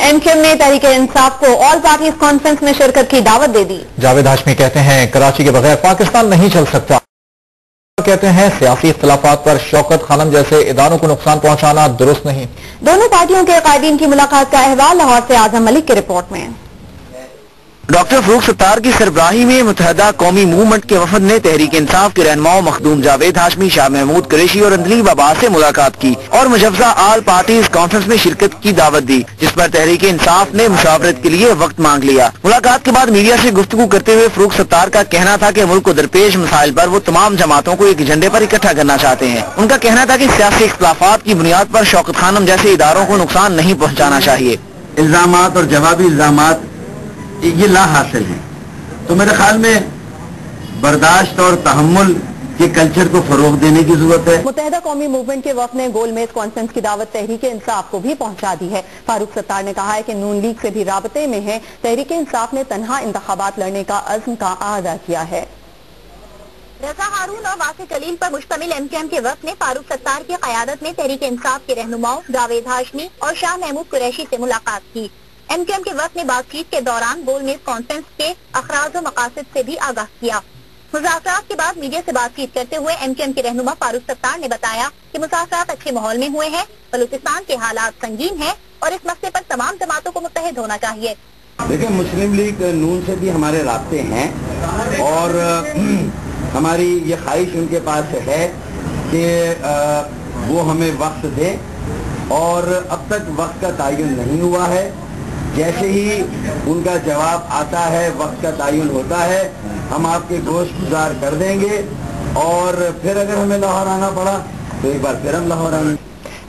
MQM ने तहरीक इंसाफ को all parties conference में शिरकत की दावत दे दी। जावेद हाशमी कहते हैं कराची के बगैर पाकिस्तान नहीं चल सकता। कहते हैं सियासी इख्तलाफात पर शौकत खानम जैसे इदारों को नुकसान पहुंचाना दुरुस्त नहीं। दोनों पार्टियों के कायदीन की मुलाकात का अहवाल लाहौर से आजम मलिक की रिपोर्ट में। डॉक्टर फरूख सत्तार की सरबराही में मुत्तहदा कौमी मूवमेंट के वफद ने तहरीक इंसाफ के रहनुमाओं मखदूम जावेद हाशमी, शाह महमूद कुरैशी और अंदलीब अब्बास से मुलाकात की और मुजव्वज़ा ऑल पार्टीज कॉन्फ्रेंस में शिरकत की दावत दी, जिस पर तहरीक इंसाफ ने मुशावरत के लिए वक्त मांग लिया। मुलाकात के बाद मीडिया से गुफ्तगू करते हुए फरूख सत्तार का कहना था कि मुल्क को दरपेश मसाइल पर वो तमाम जमातों को एक एजेंडे पर इकट्ठा करना चाहते हैं। उनका कहना था कि सियासी इख्तलाफात की बुनियाद पर शौकत खानम जैसे इदारों को नुकसान नहीं पहुँचाना चाहिए। इल्जामात और जवाबी इल्जामात ये ला हासिल है, तो मेरे ख्याल में बर्दाश्त और तहम्मुल के कल्चर को फरोग देने की जरूरत है। मुत्तहदा कौमी मूवमेंट के वक्त ने गोलमेज कॉन्फ्रेंस की दावत तहरीक इंसाफ को भी पहुंचा दी है। फारूक सत्तार ने कहा है कि नून लीग से भी राबते में है। तहरीक इंसाफ ने तन्हा इंतखाबात लड़ने का अज़्म का आदा किया है। रजा हारून और वासिक कलील पर मुश्तमिल MQM के वक्त ने फारूक सत्तार की क़यादत में तहरीक इंसाफ के रहनुमाओं जावेद हाशमी और शाह महमूद कुरैशी से मुलाकात की। MQM के वक्त ने बातचीत के दौरान गोलमेज कॉन्फ्रेंस के अखराज व मकासद से भी आगाह किया। मुज़ाकरात के बाद मीडिया से बातचीत करते हुए MQM के रहनुमा फारूक सत्तार ने बताया कि मुज़ाकरात अच्छे माहौल में हुए हैं। बलूचिस्तान के हालात संगीन हैं और इस मसले पर तमाम जमातों को मुत्तहिद होना चाहिए। देखिए, मुस्लिम लीग नून से भी हमारे रास्ते हैं और हमारी ये ख्वाहिश उनके पास है कि वो हमें वक्त दे और अब तक वक्त का तयन नहीं हुआ है। जैसे ही उनका जवाब आता है, वक्त का तयन होता है, हम आपके गोश्त गुजार कर देंगे और फिर अगर हमें लाहौर आना पड़ा तो एक बार फिर हम लाहौर आएंगे।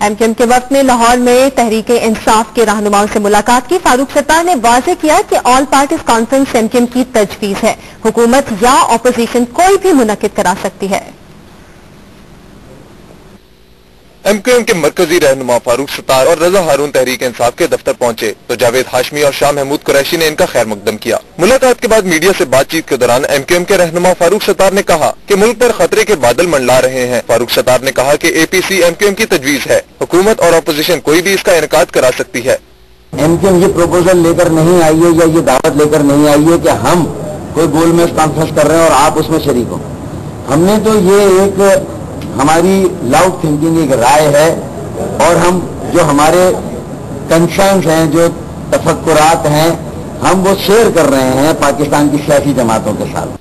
MQM के वक्त ने लाहौर में तहरीक इंसाफ के रहनुमाओं से मुलाकात की। फारूक सत्तार ने वाज़ेह किया कि ऑल पार्टीज कॉन्फ्रेंस MQM की तजवीज़ है। हुकूमत या अपोजिशन कोई भी मुनक्किद करा सकती है। MQM के मरकजी रहनुमा फारूक सत्तार और रजा हारून तहरीक इंसाफ के दफ्तर पहुंचे तो जावेद हाशमी और शाह महमूद कुरैशी ने इनका खैर मकदम किया। मुलाकात के बाद मीडिया से बातचीत के दौरान MQM के रहनुमा फारूक सत्तार ने कहा कि मुल्क पर खतरे के बादल मंडला रहे हैं। फारूक सत्तार ने कहा कि APC MQM की तजवीज है, हुकूमत और अपोजिशन कोई भी इसका इनकाद करा सकती है। MQM ये प्रपोजल लेकर नहीं आई है या ये दावत लेकर नहीं आई है कि हम कोई गोलमेज कॉन्फ्रेंस कर रहे हैं और आप उसमें शरीक हो। हमने तो ये एक हमारी लाउड थिंकिंग एक राय है और हम जो हमारे कंसर्न्स हैं, जो तफक्कुरात हैं, हम वो शेयर कर रहे हैं पाकिस्तान की सियासी जमातों के साथ।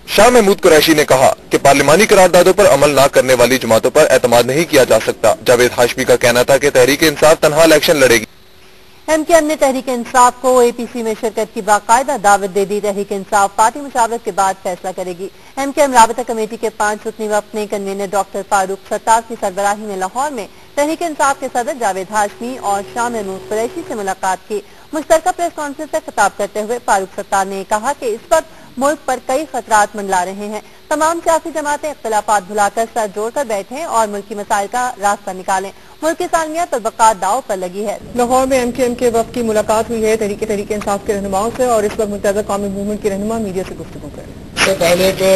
शाह महमूद कुरैशी ने कहा कि पार्लिमानी करारदादों पर अमल न करने वाली जमातों पर एतमाद नहीं किया जा सकता। जावेद हाशमी का कहना था कि तहरीक इंसाफ तनहा इलेक्शन लड़ेगी। MQM ने तहरीक इंसाफ को APC में शिरकत की बाकायदा दावत दे दी। तहरीक इंसाफ पार्टी मुशावरत के बाद फैसला करेगी। MQM राबता कमेटी के 5 रुकनी वक्त ने कन्वीनर डॉक्टर फारूक सत्तार की सरबराही में लाहौर में तहरीक इंसाफ के सदर जावेद हाशमी और शाह महमूद कुरैशी से मुलाकात की। मुश्तरका प्रेस कॉन्फ्रेंस से खिताब करते हुए फारूक सत्तार ने कहा कि इस वक्त मुल्क पर कई खतरात मंडला रहे हैं। तमाम सियासी जमातें इख्तलाफात भुलाकर सर जोड़कर बैठें और मुल्की मसाइल का रास्ता निकालें। मुल्क की सालमियत और बका दाव पर लगी है। लाहौर में MQM के वक्त की मुलाकात हुई है तहरीक इंसाफ के रहनुमाओं से और इस वक्त मुत्तहदा कौमी मूवमेंट के रहनुमा मीडिया से गुफ्तगू करें। इससे पहले तो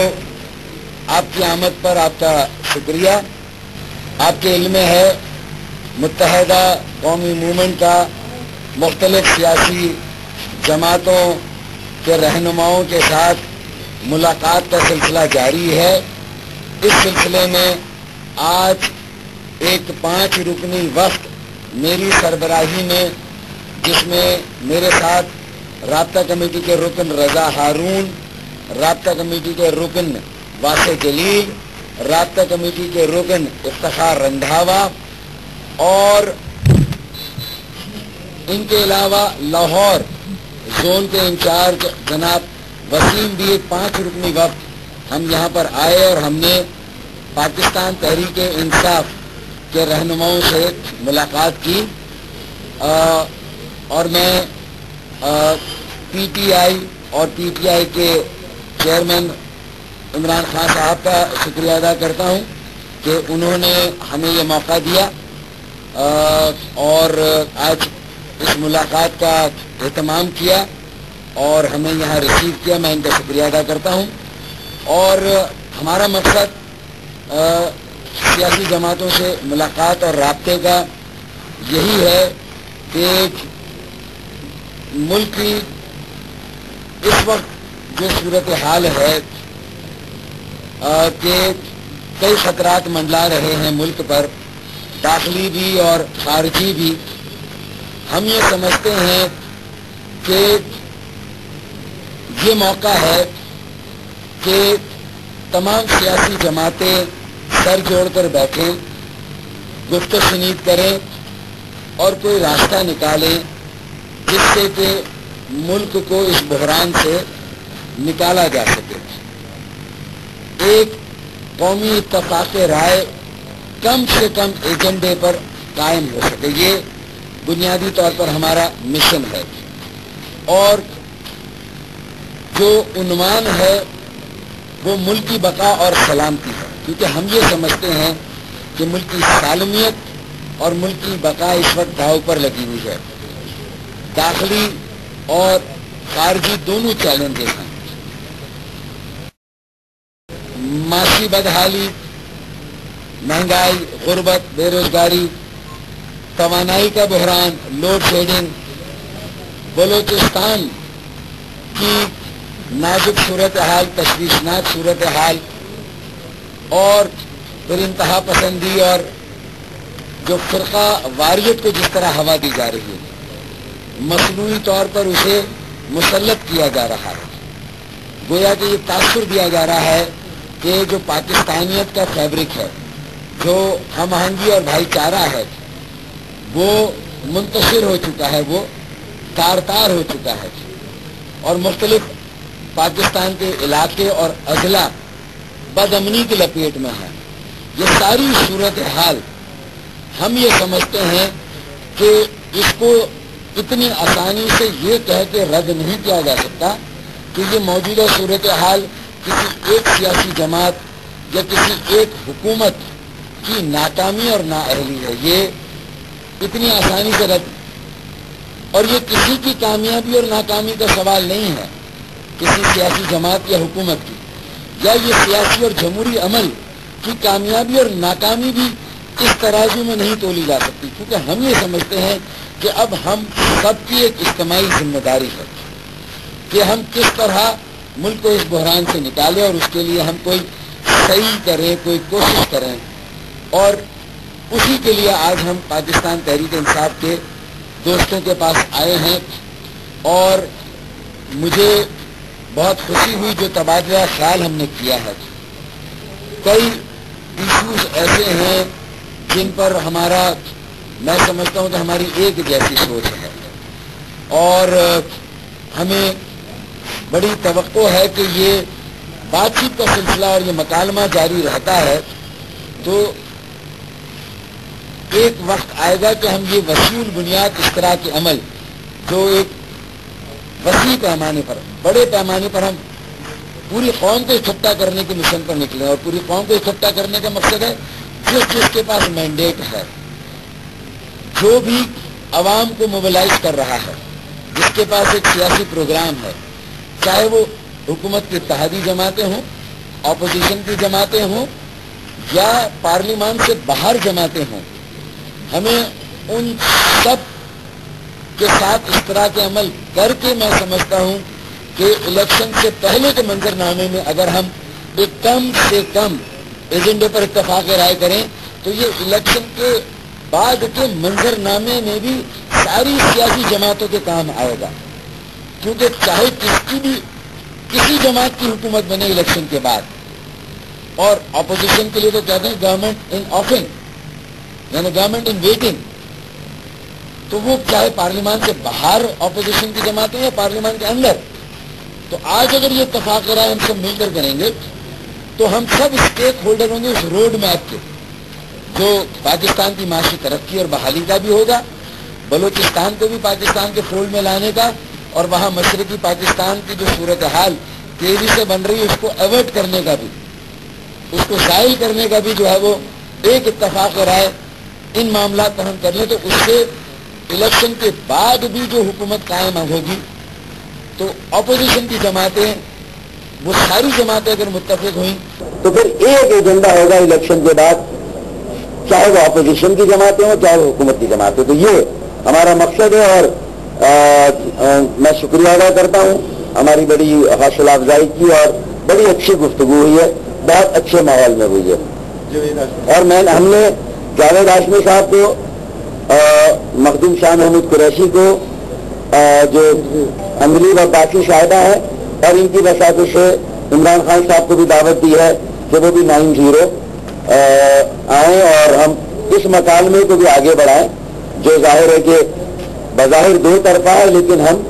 आपकी आमद पर आपका शुक्रिया। आपके इल्म में है मुत्तहदा कौमी मूवमेंट का मुख्तलिफ सियासी जमातों के रहनुमाओं के साथ मुलाकात का सिलसिला जारी है। इस सिलसिले में आज एक 5 रुकनी वक्त मेरी सरबराही में, जिसमें मेरे साथ राब्ता कमेटी के रुकन रजा हारून, राब्ता कमेटी के रुकन वासिक कलील, राब्ता कमेटी के रुकन इफ्तिखार रंधावा और इनके अलावा लाहौर जोन के इंचार्ज जनाब वसीम भी एक 5 रुकनी वक्त हम यहाँ पर आए और हमने पाकिस्तान तहरीक इंसाफ के रहनुमाओं से मुलाकात की और मैं PTI और PTI के चेयरमैन इमरान खान साहब का शुक्रिया अदा करता हूँ कि उन्होंने हमें ये मौका दिया और आज इस मुलाकात का एहतमाम किया और हमें यहाँ रिसीव किया। मैं इनका शुक्रिया अदा करता हूँ और हमारा मकसद सियासी जमातों से मुलाकात और राब्ते का यही है कि ملک کی اس وقت جو صورتحال ہے کہ کئی خطرات منڈلا رہے ہیں ملک پر، داخلی بھی اور خارجی بھی، ہم یہ سمجھتے ہیں کہ یہ موقع ہے کہ تمام سیاسی جماعتیں سر جوڑ کر بیٹھیں، گفت و شنید کریں اور کوئی راستہ نکالیں جس سے کہ ملک کو اس بحران سے نکالا جا سکے۔ ایک قومی اتفاق رائے کم سے کم ایجنڈے پر قائم ہو سکے، یہ بنیادی طور پر ہمارا مشن ہے۔ اور جو عنوان ہے وہ ملک کی بقا اور سلامتی ہے، کیونکہ ہم یہ سمجھتے ہیں کہ ملک کی سالمیت اور ملک کی بقا اس وقت داؤ پر لگی ہوئی ہے۔ داخلی اور خارجی دونوں چیلنجز ہیں، معاشی بدحالی، مہنگائی، غربت، بے روزگاری، توانائی کا بحران، لوڈ شیڈنگ، بلوچستان کی نازک صورتحال، تشویشناک صورتحال، اور پھر انتہا پسندی اور جو فرقہ واریت کو جس طرح ہوا دی جا رہی ہے، مصنوعی طور پر اسے مسلط کیا جا رہا ہے۔ گویا کہ یہ تاثر دیا جا رہا ہے کہ جو پاکستانیت کا فیبرک ہے، جو ہم آہنگی اور بھائی چارہ ہے، وہ منتشر ہو چکا ہے، وہ تار تار ہو چکا ہے، اور مختلف پاکستان کے علاقے اور اضلاع بد امنی کی لپیٹ میں ہیں۔ یہ ساری صورتحال ہم یہ سمجھتے ہیں کہ اس کو اتنی آسانی سے یہ کہہ کے رد نہیں کیا جا سکتا کہ یہ موجودہ صورتحال کسی ایک سیاسی جماعت یا کسی ایک حکومت کی ناکامی اور نااہلی ہے، یہ اتنی آسانی سے رد، اور یہ کسی کی کامیابی اور ناکامی کا سوال نہیں ہے، کسی سیاسی جماعت یا حکومت کی، یا یہ سیاسی اور جمہوری عمل کی کامیابی اور ناکامی بھی اس ترازو میں نہیں تولی جا سکتی، کیونکہ ہم یہ سمجھتے ہیں کہ اب ہم سب کی ایک اجتماعی ذمہ داری ہے کہ ہم کس طرح ملک کو اس بحران سے نکالیں، اور اس کے لیے ہم کوئی صحیح کریں، کوئی کوشش کریں۔ اور اسی کے لیے آج ہم پاکستان تحریک انصاف کے دوستوں کے پاس آئے ہیں، اور مجھے بہت خوشی ہوئی جو تبادلہ خیال ہم نے کیا ہے۔ کئی ایشوز ایسے ہیں جن پر میں سمجھتا ہوں کہ ہماری ایک جیسی سوچ ہے، اور ہمیں بڑی توقع ہے کہ یہ بات چیت کا سلسلہ اور یہ مکالمہ جاری رہتا ہے تو ایک وقت آئے گا کہ ہم یہ وسیع البنیاد اس طرح کے عمل جو ایک وسیع پیمانے پر، بڑے پیمانے پر ہم پوری قوم کو اکٹھا کرنے کے مشن پر نکلے، اور پوری قوم کو اکٹھا کرنے کا مقصد ہے جس کے پاس مینڈیٹ ہے، جو بھی عوام کو موبلائز کر رہا ہے، جس کے پاس ایک سیاسی پروگرام ہے، چاہے وہ حکومت کی اتحادی جماعتیں ہوں، اپوزیشن کی جماعتیں ہوں، یا پارلیمان سے باہر جماعتیں ہوں، ہمیں ان سب کے ساتھ اس طرح کے عمل کر کے میں سمجھتا ہوں کہ الیکشن سے پہلے کے منظر نامے میں اگر ہم ایک کم سے کم ایجنڈے پر اتفاق رائے کریں تو یہ الیکشن کے بعد کے منظر نامے میں بھی ساری سیاسی جماعتوں کے کام آئے گا، کیونکہ چاہے کسی جماعت کی حکومت بنے الیکشن کے بعد، اور اپوزیشن کے لیے تو کہتے ہیں گورنمنٹ ان آفنگ، یعنی گورنمنٹ ان ویٹنگ، تو وہ چاہے پارلیمان سے باہر اپوزیشن کی جماعتیں یا پارلیمان کے اندر۔ تو آج اگر یہ اتفاق رائے ہم سب مل کر کریں گے تو ہم سب اسٹیک ہولڈر ہوں گے اس روڈ میپ کے، جو پاکستان کی معاشی ترقی اور بحالی کا بھی ہوگا، بلوچستان کو بھی پاکستان کے فولڈ میں لانے کا، اور وہاں مشرقی پاکستان کی جو صورتحال تیزی سے بن رہی ہے اس کو ایورٹ کرنے کا بھی، اس کو زائل کرنے کا بھی جو ہے وہ ایک اتفاق رائے ان معاملات پر ہم کر لیں، تو اس سے الیکشن کے بعد بھی جو حکومت قائم ہوگی تو اپوزیشن کی جماعتیں، وہ ساری جماعتیں اگر متفق ہوئیں تو پھر ایک ایجنڈا ہوگا الیکشن کے بعد، چاہے وہ اپوزیشن کی جماعتیں ہوں چاہے وہ حکومت کی جماعتیں۔ تو یہ ہمارا مقصد ہے، اور میں شکریہ ادا کرتا ہوں ہماری بڑی حوصلہ افزائی کی اور بڑی اچھی گفتگو ہوئی ہے، بہت اچھے ماحول میں ہوئی ہے۔ اور ہم نے جاوید ہاشمی صاحب کو، مخدوم شاہ محمود قریشی کو، جو اندلیب عباسی شاہدہ ہے، اور ان کی وساطت سے عمران خان صاحب کو بھی دعوت دی ہے کہ وہ بھی 9-0 آئیں اور ہم اس مکالمے کو بھی آگے بڑھائیں، جو ظاہر ہے کہ بظاہر دو طرفہ ہے، لیکن ہم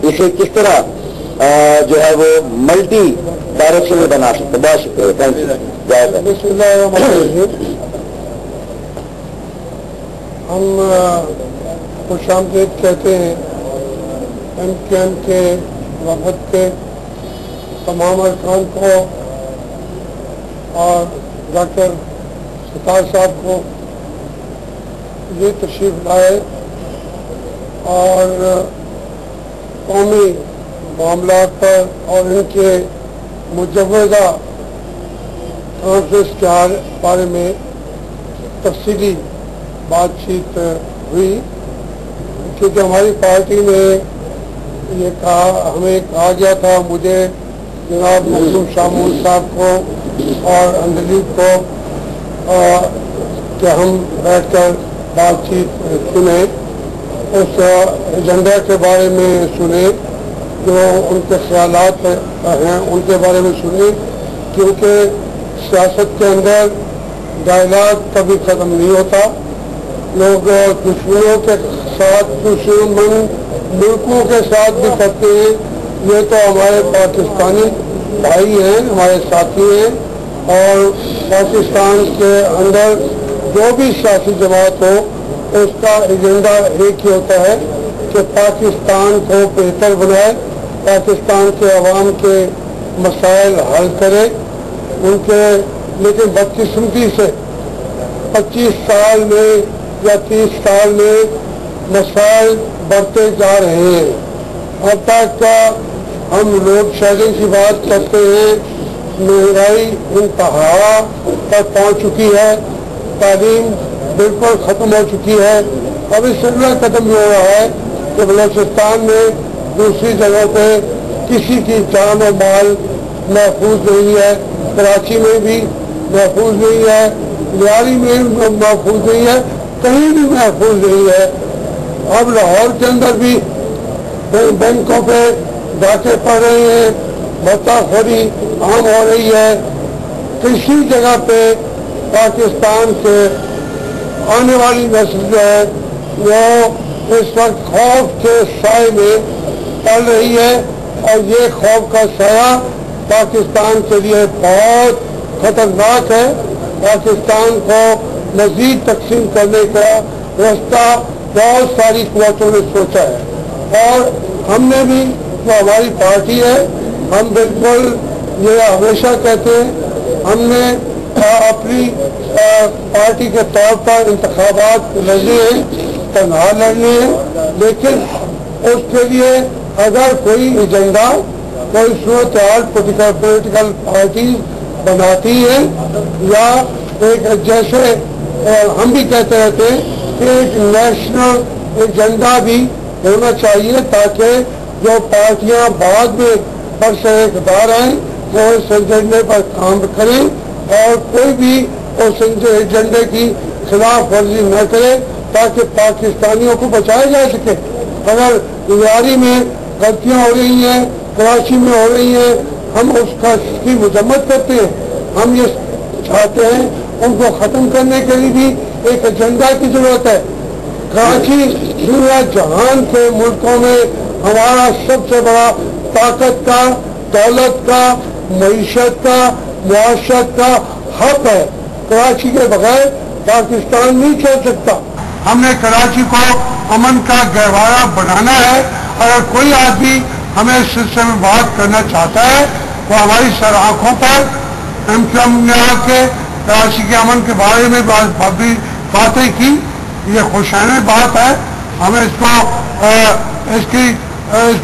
اسے کس طرح جو ہے وہ ملٹی ڈائریکشن میں بنا سکتے۔ بہت شکریہ، تھینک یو۔ بسم اللہ الرحمن الرحیم۔ ہم خوش آمدید کہتے ہیں ایم کیو ایم کے وفد کے تمام ارکان کو اور ڈاکٹر ستار صاحب کو یہ تشریف لائے اور قومی معاملات پر اور ان کے مجوزہ کانفرنس کے بارے میں تفصیلی بات چیت ہوئی، کیونکہ ہماری پارٹی نے یہ کہا، ہمیں کہا گیا تھا، مجھے جناب مخدوم شاہ محمود صاحب کو اور اندلیب کو، کہ ہم بیٹھ کر بات چیت سنیں، اس ایجنڈا کے بارے میں سنیں، جو ان کے خیالات ہیں ان کے بارے میں سنیں، کیونکہ سیاست کے اندر ڈائلاگ کبھی ختم نہیں ہوتا۔ لوگ دشمنوں کے ساتھ، دشمن ملکوں کے ساتھ بھی کرتے ہیں، یہ تو ہمارے پاکستانی بھائی ہیں، ہمارے ساتھی ہیں، اور پاکستان کے اندر جو بھی سیاسی جماعت ہو اس کا ایجنڈا ایک ہی ہوتا ہے کہ پاکستان کو بہتر بنائے، پاکستان کے عوام کے مسائل حل کرے ان کے۔ لیکن بدقسمتی سے 25 سال میں یا 30 سال میں مسائل بڑھتے جا رہے ہیں۔ اب تک کا ہم لوڈ شیڈنگ کی بات کرتے ہیں، مہنگائی انتہا پر پہنچ چکی ہے، تعلیم بالکل ختم ہو چکی ہے۔ اب اس سلسلہ ختم ہو رہا ہے کہ بلوچستان میں دوسری جگہ پہ کسی کی جان و مال محفوظ نہیں ہے، کراچی میں بھی محفوظ نہیں ہے، لیاری میں محفوظ نہیں ہے، کہیں بھی محفوظ نہیں ہے۔ اب لاہور کے اندر بھی بینکوں پہ ڈاکے پڑ رہے ہیں، بھتہ خوری عام ہو رہی ہے۔ کسی جگہ پہ پاکستان کے آنے والی نسل جو ہے وہ اس وقت خوف کے سائے میں پڑ رہی ہے، اور یہ خوف کا سایہ پاکستان کے لیے بہت خطرناک ہے۔ پاکستان کو مزید تقسیم کرنے کا راستہ بہت ساری قوتوں نے سوچا ہے، اور ہم نے بھی، جو ہماری پارٹی ہے، ہم بالکل یہ ہمیشہ کہتے ہیں، ہم نے اپنی پارٹی کے طور پر انتخابات لڑنے ہیں، تنہا لڑنے ہیں، لیکن اس کے لیے اگر کوئی ایجنڈا، کوئی صورتحال پولیٹیکل پارٹی بناتی ہے، یا ایک جیسے ہم بھی کہتے رہتے ہیں کہ ایک نیشنل ایجنڈا بھی ہونا چاہیے، تاکہ جو پارٹیاں بعد میں برسر اقتدار آئیں وہ اس ایجنڈے پر کام کریں، اور کوئی بھی اس ایجنڈے کی خلاف ورزی نہ کرے، تاکہ پاکستانیوں کو بچایا جا سکے۔ اگر لیاری میں غلطیاں ہو رہی ہیں، کراچی میں ہو رہی ہیں، ہم اس کی مذمت کرتے ہیں، ہم یہ چاہتے ہیں ان کو ختم کرنے کے لیے بھی ایک ایجنڈا کی ضرورت ہے۔ کراچی دنیا جہان کے ملکوں میں ہمارا سب سے بڑا طاقت کا، دولت کا، معیشت کا، معاشرت کا حق ہے۔ کراچی کے بغیر پاکستان نہیں چل سکتا۔ ہم نے کراچی کو امن کا گہوارہ بنانا ہے۔ اگر کوئی آدمی ہمیں اس سلسلے میں بات کرنا چاہتا ہے، وہ ہماری سر آنکھوں پر ایم کیو ایم نے آ کے کراچی کے امن کے بارے میں باتیں کی، یہ خوشائن بات ہے، ہمیں اس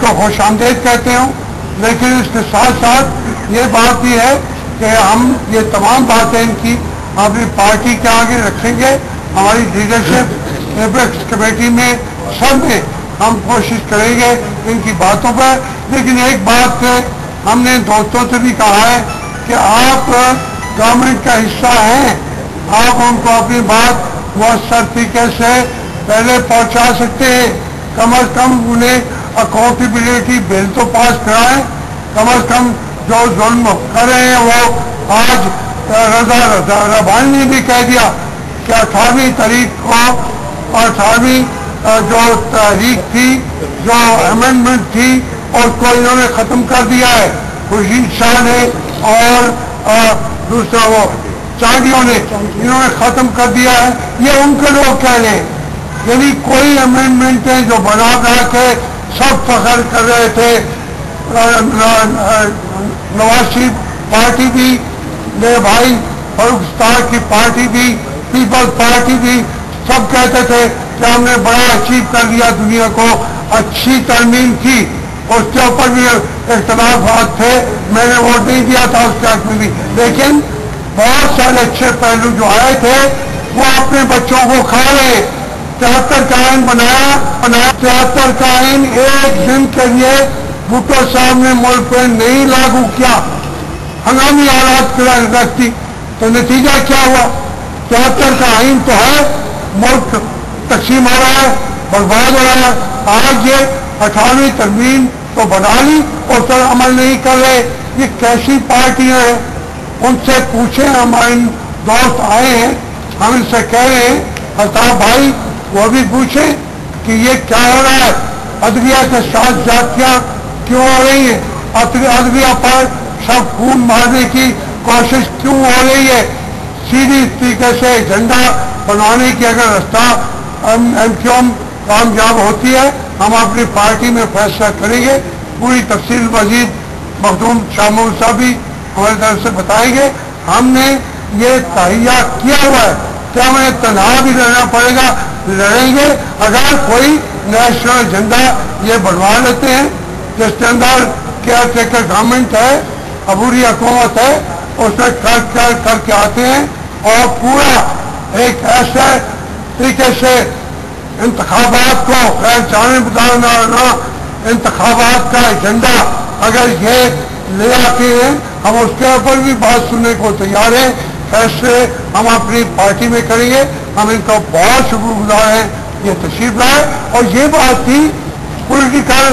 کو خوش آمدید کہتے ہوں، لیکن اس کے ساتھ ساتھ یہ بات بھی ہے کہ ہم یہ تمام باتیں ان کی اپنی پارٹی کے آگے رکھیں گے۔ ہماری لیڈرشپ ایپیکس کمیٹی میں سب نے हम कोशिश करेंगे इनकी बातों पर। लेकिन एक बात हमने दोस्तों से भी कहा है कि आप गवर्नमेंट का हिस्सा हैं, आप उनको अपनी बात मुअस्सर तरीके से पहले पहुंचा सकते हैं। कम से कम उन्हें अकाउंटेबिलिटी बिल तो पास कराएं। कम से कम जो जुल्म कर रहे हैं वो आज रजा रबानी ने भी कह दिया कि 18वीं तारीख को 18वीं जो तारीख थी, जो अमेंडमेंट थी, उसको इन्होंने खत्म कर दिया है। खुर्शीद शाह ने और दूसरा वो चांदियों ने इन्होंने खत्म कर दिया है। ये उनके लोग कह रहे हैं। यानी कोई अमेंडमेंट है जो बना के सब फख्र कर रहे थे। नवाज शरीफ पार्टी भी, मेरे भाई फारूक सत्तार की पार्टी भी, पीपल्स पार्टी भी, सब कहते थे कि हमने बड़ा अचीव कर दिया, दुनिया को अच्छी तरमीम की। उसके ऊपर भी इख्तलाफात थे, मैंने वोट नहीं दिया था उसके हक में भी। लेकिन बहुत सारे अच्छे पहलू जो आए थे वो अपने बच्चों को खा रहे। 73 का आइन बनाया 73 का आइन एक दिन के लिए भुट्टो साहब ने मुल्क पे नहीं लागू किया, हंगामी हालात रखती, तो नतीजा क्या हुआ? 73 का आइन तो है, मुल्क तकसीम हो रहा है, बर्बाद हो रहा है। आज ये 18वीं तरमीम तो बना ली और सर अमल नहीं कर रहे। ये कैसी पार्टियां हैं? उनसे पूछे, हमारे दोस्त आए हैं, हम इनसे कह रहे हैं अल्ताफ भाई वो भी पूछे कि ये क्या हो रहा है, अदविया के साथ जातियां क्यों हो रही है, अदविया पर सब खून मारने की कोशिश क्यों हो रही है। सीधी तरीके से एजेंडा बनाने की अगर रास्ता एमक्यूएम कामयाब होती है, हम अपनी पार्टी में फैसला करेंगे। पूरी तफसील वजीर मखदूम शाह साहब भी हमारी तरफ से बताएंगे। हमने ये तहिया किया हुआ है कि हमें तनहा भी लड़ना पड़ेगा, लड़ेंगे। अगर कोई नेशनल एजेंडा ये बनवा लेते हैं जिसके अंदर केयर टेकर गवर्नमेंट है, अबूरी हुकूमत है, उसमें करके आते हैं और पूरा एक ऐसे तरीके से इंतखाबात को खैर जाने बताना, इंतखाबात का एजेंडा अगर ये ले आते हैं, हम उसके ऊपर भी बात सुनने को तैयार हैं। फैसले हम अपनी पार्टी में करेंगे। हम इनका बहुत शुक्रगुजार हैं, ये तशरीफ लाए। और ये बात थी पॉलिटिकल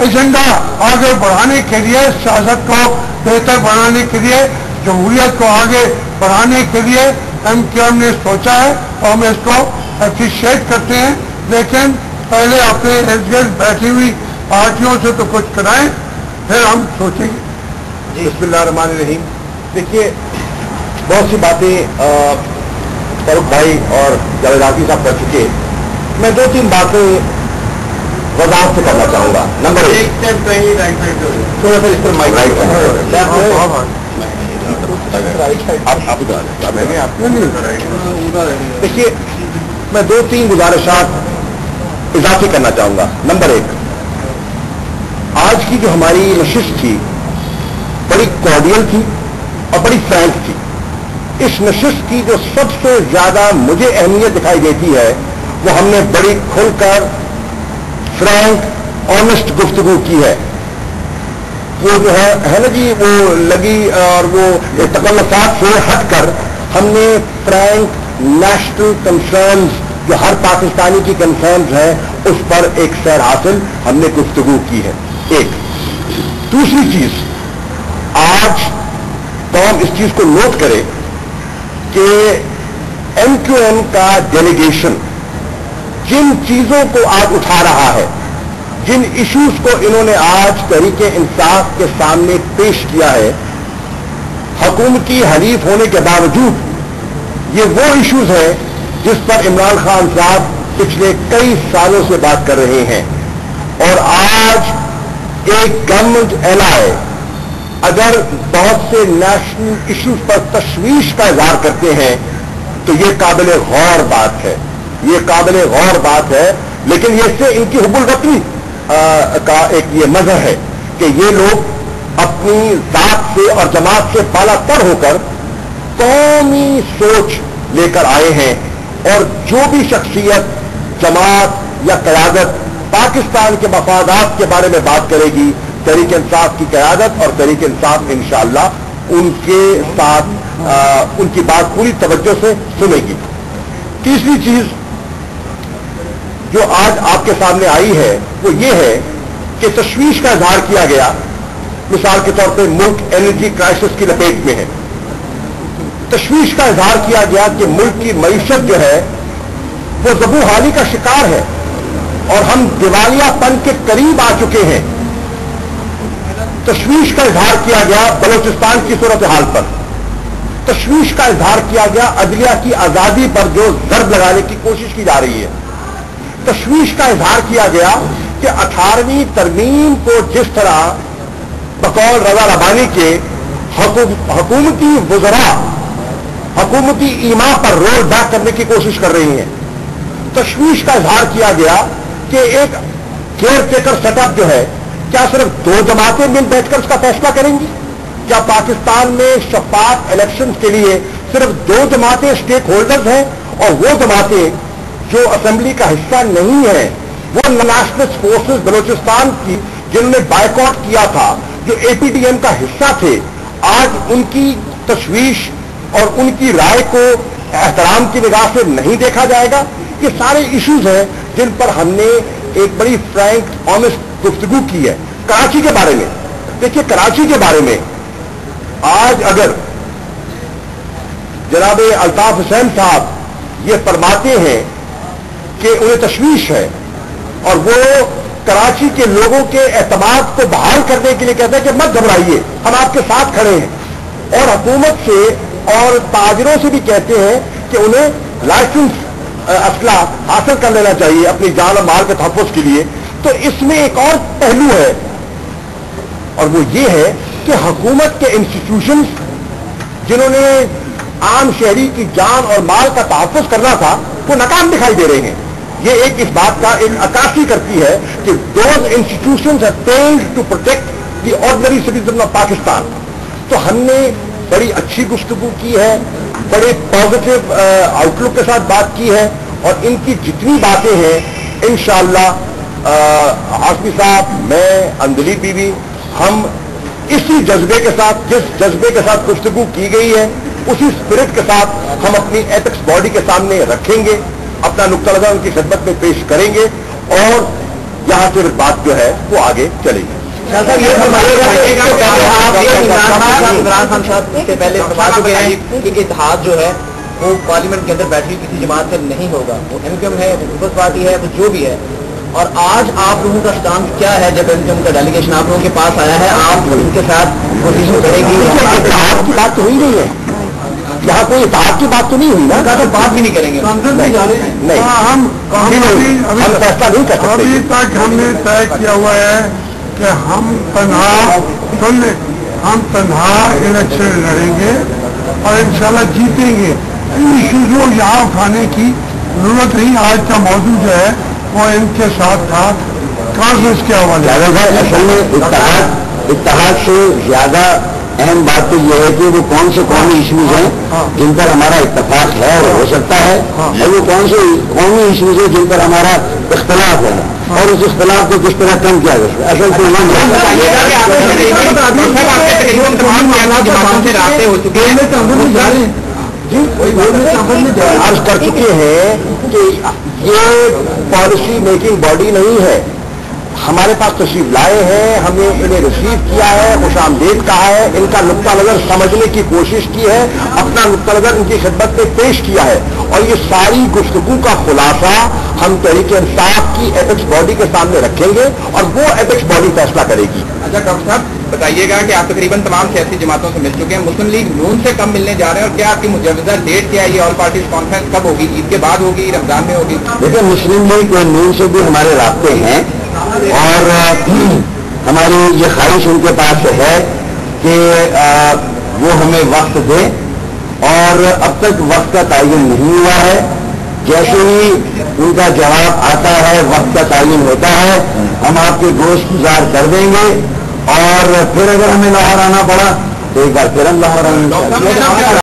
एजेंडा आगे बढ़ाने के लिए, सियासत को बेहतर बनाने के लिए, जमहूरियत को आगे बढ़ाने के लिए एमक्यूएम ने सोचा है और हम इसको अप्रिशिएट करते हैं। लेकिन पहले अपने इर्द गिर्द बैठी हुई पार्टियों से तो कुछ कराएं, फिर हम सोचेंगे। बिस्मिल्लाहिर्रहमानिर्रहीम। देखिए, बहुत सी बातें फारूक भाई और जावेद आसिफ साहब कर चुके। मैं 2-3 बातें वजाहत से करना चाहूंगा। नंबर 1, थोड़ा सा इस पर माइक राइट देखिए, मैं 2-3 गुजारिशात इजाफे करना चाहूंगा। नंबर 1, आज की जो हमारी नशिस्त थी बड़ी कॉर्डियल थी और बड़ी फ्रैंक थी। इस नशिस्त की जो सबसे ज्यादा मुझे अहमियत दिखाई देती है वो हमने बड़ी खुलकर फ्रैंक ऑनेस्ट गुफ्तगू की है। वो जो है ना जी, वो लगी और वो तकल्लुफ़ात से हटकर हमने फ्रैंक नेशनल कंसर्न्स जो हर पाकिस्तानी की कंसर्न्स है उस पर एक सैर हासिल हमने गुफ्तगू की है। एक दूसरी चीज, आज कौम इस चीज को नोट करे कि एमक्यूएम का डेलीगेशन जिन चीजों को आज उठा रहा है, जिन इश्यूज को इन्होंने आज तहरीके इंसाफ के सामने पेश किया है, हुकूमती हरीफ होने के बावजूद ये वो इश्यूज हैं जिस पर इमरान खान साहब पिछले कई सालों से बात कर रहे हैं। और आज एक गवर्नमेंट एलाय अगर बहुत से नेशनल इश्यूज पर तशवीश का इजहार करते हैं तो ये काबिल गौर बात है, ये काबिल गौर बात है। लेकिन ये से इनकी हुब्बुल वतनी का एक ये मजहर है कि ये लोग अपनी जात से और जमात से बालातर होकर कौमी सोच लेकर आए हैं। और जो भी शख्सियत जमात या क़यादत पाकिस्तान के मफादात के बारे में बात करेगी। तहरीक इंसाफ की क़यादत और तहरीक इंसाफ इंशाअल्लाह उनके साथ उनकी बात पूरी तवज्जो से सुनेगी। तीसरी चीज जो आज आपके सामने आई है वो ये है कि तशवीश का इजहार किया गया, मिसाल के तौर पे मुल्क एनर्जी क्राइसिस की लपेट में है। तशवीश का इजहार किया गया कि मुल्क की मईशत जो है वो ज़बूहाली का शिकार है और हम दिवालियापन के करीब आ चुके हैं। तशवीश का इजहार किया गया बलूचिस्तान की सूरत हाल पर। तशवीश का इजहार किया गया अदलिया की आजादी पर जो ज़र्ब लगाने की कोशिश की जा रही है। तशवीश का इजहार किया गया कि 18वीं तरमीम को जिस तरह बकौल रजा रबानी के हुकूमती वज़रा हुकूमती ईमा पर रोल बैक करने की कोशिश कर रही हैं। तशवीश का इजहार किया गया कि एक केयर टेकर सेटअप जो है, क्या सिर्फ 2 जमातें मिल बैठकर उसका फैसला करेंगी? क्या पाकिस्तान में शफाफ इलेक्शन के लिए सिर्फ 2 जमातें स्टेक होल्डर्स हैं और वो जमातें जो असेंबली का हिस्सा नहीं है, वो नेशनलिस्ट फोर्सेस बलूचिस्तान की जिन्होंने बायकॉट किया था, जो एपीडीएम का हिस्सा थे, आज उनकी तशवीश और उनकी राय को एहतराम की निगाह से नहीं देखा जाएगा? ये सारे इश्यूज हैं जिन पर हमने एक बड़ी फ्रैंक ऑनेस्ट गुफ्तगू की है। कराची के बारे में देखिए, कराची के बारे में आज अगर जनाब अल्ताफ हुसैन साहब ये फरमाते हैं कि उन्हें तशवीश है और वो कराची के लोगों के एतमाद को बहाल करने के लिए कहते हैं कि मत घबराइए, हम आपके साथ खड़े हैं, और हुकूमत से और ताजरों से भी कहते हैं कि उन्हें लाइसेंस असला हासिल कर लेना चाहिए अपनी जान और माल के तहफ़्फ़ुज़ के लिए, तो इसमें एक और पहलू है और वो ये है कि हुकूमत के इंस्टीट्यूशंस जिन्होंने आम शहरी की जान और माल का तहफ़्फ़ुज़ करना था वो नाकाम दिखाई दे रहे हैं। ये एक इस बात का एक अक्कासी करती है कि those institutions have failed to protect the ordinary citizen of Pakistan. तो हमने बड़ी अच्छी गुफ्तगू की है, बड़े पॉजिटिव आउटलुक के साथ बात की है और इनकी जितनी बातें हैं इंशाअल्लाह हाशमी साहब, मैं, अंजलि बीवी, हम इसी जज्बे के साथ, जिस जज्बे के साथ गुफ्तगू की गई है, उसी स्पिरिट के साथ हम अपनी एथिक्स बॉडी के सामने रखेंगे, अपना नुक्ता नज़र उनकी खिदमत में पेश करेंगे और यहां से बात जो है वो आगे चलेगी। इत्तेहाद जो है वो पार्लियामेंट के अंदर बैठी किसी जमात से नहीं होगा, वो एमक्यूएम है, वो पीपल्स पार्टी है, वो जो भी है। और आज आप लोगों का स्टांस क्या है? जब एमक्यूएम का डेलीगेशन आप लोगों के पास आया है, आप उनके साथ कोशिश करेंगी? इत्तेहाद की बात तो हुई नहीं है, यहाँ कोई इत्तेहाद की बात तो नहीं हुई ना, तो बात भी नहीं करेंगे। नहीं, हम फैसला नहीं कर सकते। अभी तक हमने तय किया हुआ है कि हम तन्हा इलेक्शन लड़ेंगे और इंशाल्लाह जीतेंगे। इन इश्यूज को यहाँ उठाने की जरूरत नहीं। आज का मौजू जो है वो इनके साथ था कॉन्फ्रेंस के हवाले। असल में इत्तेहाद से ज्यादा अहम बात तो यह है कि वो कौन से कौमी इश्यूज हैं जिन पर हमारा इत्तेफाक है और हो सकता है, और वो कौन से कौमी इश्यूज हैं जिन पर हमारा इख्तलाफ है और उस इख्तलाफ को किस तरह कम किया जाए। असल तो अर्ज कर चुके हैं कि ये पॉलिसी मेकिंग बॉडी नहीं है, हमारे पास तशरीफ लाए हैं, हमने इन्हें रिसीव किया है, खुशामदीद कहा है, इनका नुक्ता नज़र समझने की कोशिश की है, अपना नुक्ता नज़र इनकी खिदमत में पेश किया है और ये सारी गुफ्तगू का खुलासा हम तहरीक इंसाफ की एथिक्स बॉडी के सामने रखेंगे और वो एथिक्स बॉडी फैसला करेगी। अच्छा डॉक्टर साहब बताइएगा कि आप तकरीबन तमाम सियासी जमातों से मिल चुके हैं, मुस्लिम लीग नून से कब मिलने जा रहे हैं और क्या आपकी मुजव्वज़ा डेट क्या है? ये ऑल पार्टीज कॉन्फ्रेंस कब होगी? ईद के बाद होगी, रमजान में होगी? देखिए, मुस्लिम लीग नून से भी हमारे रास्ते हैं और हमारी ये ख्वाहिश उनके पास है कि वो हमें वक्त दे और अब तक वक्त का तयन नहीं हुआ है। जैसे ही उनका जवाब आता है, वक्त का तयन होता है, हम आपके गोश्त गुजार कर देंगे और फिर अगर हमें लाहौर आना पड़ा तो एक बार फिर हम लाहौर आएंगे।